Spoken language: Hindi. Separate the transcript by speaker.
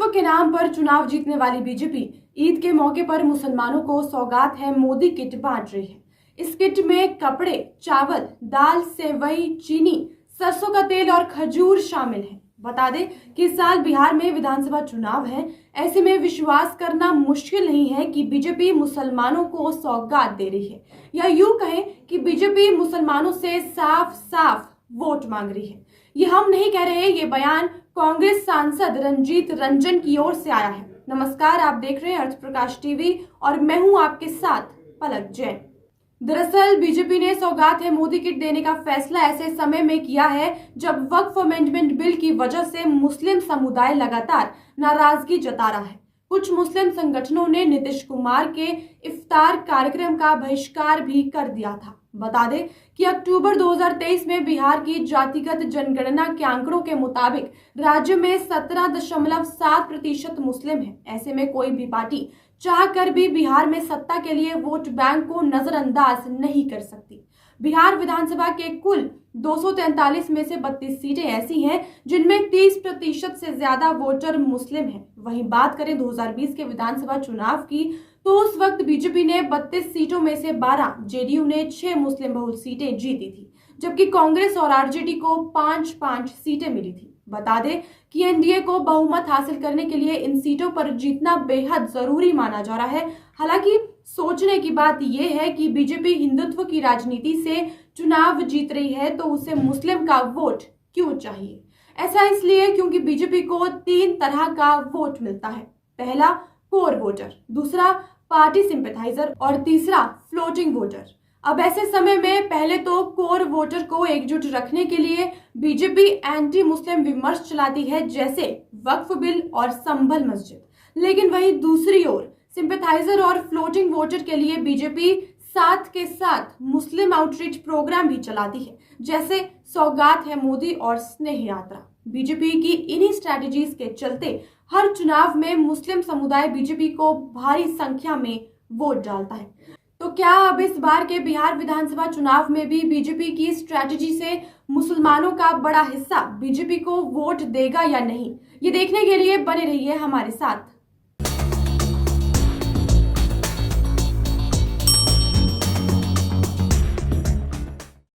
Speaker 1: हिंदुत्व के नाम पर चुनाव जीतने वाली बीजेपी ईद के मौके पर मुसलमानों को सौगात है मोदी किट बांट रही है। इस किट में कपड़े, चावल, दाल, सेवई, चीनी, सरसों का तेल और खजूर शामिल है। बता दें कि इस साल बिहार में विधानसभा चुनाव है। ऐसे में विश्वास करना मुश्किल नहीं है कि बीजेपी मुसलमानों को सौगात दे रही है, या यूं कहें कि बीजेपी मुसलमानों से साफ साफ वोट मांग रही है। ये हम नहीं कह रहे, ये बयान कांग्रेस सांसद रंजीत रंजन की ओर से आया है। नमस्कार, आप देख रहे हैं अर्थ प्रकाश टीवी और मैं हूं आपके साथ पलक जैन। दरअसल बीजेपी ने सौगात है मोदी किट देने का फैसला ऐसे समय में किया है जब वक्फ अमेंडमेंट बिल की वजह से मुस्लिम समुदाय लगातार नाराजगी जता रहा है। कुछ मुस्लिम संगठनों ने नीतीश कुमार के इफ्तार कार्यक्रम का बहिष्कार भी कर दिया था। बता दें कि अक्टूबर 2023 में बिहार की जातिगत जनगणना के आंकड़ों के मुताबिक राज्य में 17.7% मुस्लिम है। ऐसे में कोई भी पार्टी चाहकर भी बिहार में सत्ता के लिए वोट बैंक को नजरअंदाज नहीं कर सकती। बिहार विधानसभा के कुल 243 में से 32 सीटें ऐसी हैं जिनमें 30% से ज्यादा वोटर मुस्लिम हैं। वहीं बात करें 2020 के विधानसभा चुनाव की, तो उस वक्त बीजेपी ने 32 सीटों में से 12, जेडीयू ने 6 मुस्लिम बहुल सीटें जीती थी, जबकि कांग्रेस और आरजेडी को 5-5 सीटें मिली थी। बता दें कि एनडीए को बहुमत हासिल करने के लिए इन सीटों पर जीतना बेहद जरूरी माना जा रहा है। हालांकि सोचने की बात यह है कि बीजेपी हिंदुत्व की राजनीति से चुनाव जीत रही है, तो उसे मुस्लिम का वोट क्यों चाहिए? ऐसा इसलिए क्योंकि बीजेपी को 3 तरह का वोट मिलता है। पहला कोर वोटर, दूसरा पार्टी सिंपैथाइजर और तीसरा फ्लोटिंग वोटर। अब ऐसे समय में पहले तो कोर वोटर को एकजुट रखने के लिए बीजेपी एंटी मुस्लिम विमर्श चलाती है, जैसे वक्फ बिल और संभल मस्जिद। लेकिन वहीं दूसरी ओर सिंपैथाइजर और फ्लोटिंग वोटर के लिए बीजेपी साथ के साथ मुस्लिम आउटरीच प्रोग्राम भी चलाती है, जैसे सौगात है मोदी और स्नेह यात्रा। बीजेपी की इन्हीं स्ट्रैटेजीज के चलते हर चुनाव में मुस्लिम समुदाय बीजेपी को भारी संख्या में वोट डालता है। तो क्या अब इस बार के बिहार विधानसभा चुनाव में भी बीजेपी की स्ट्रैटेजी से मुसलमानों का बड़ा हिस्सा बीजेपी को वोट देगा या नहीं? ये देखने के लिए बने रहिए हमारे साथ।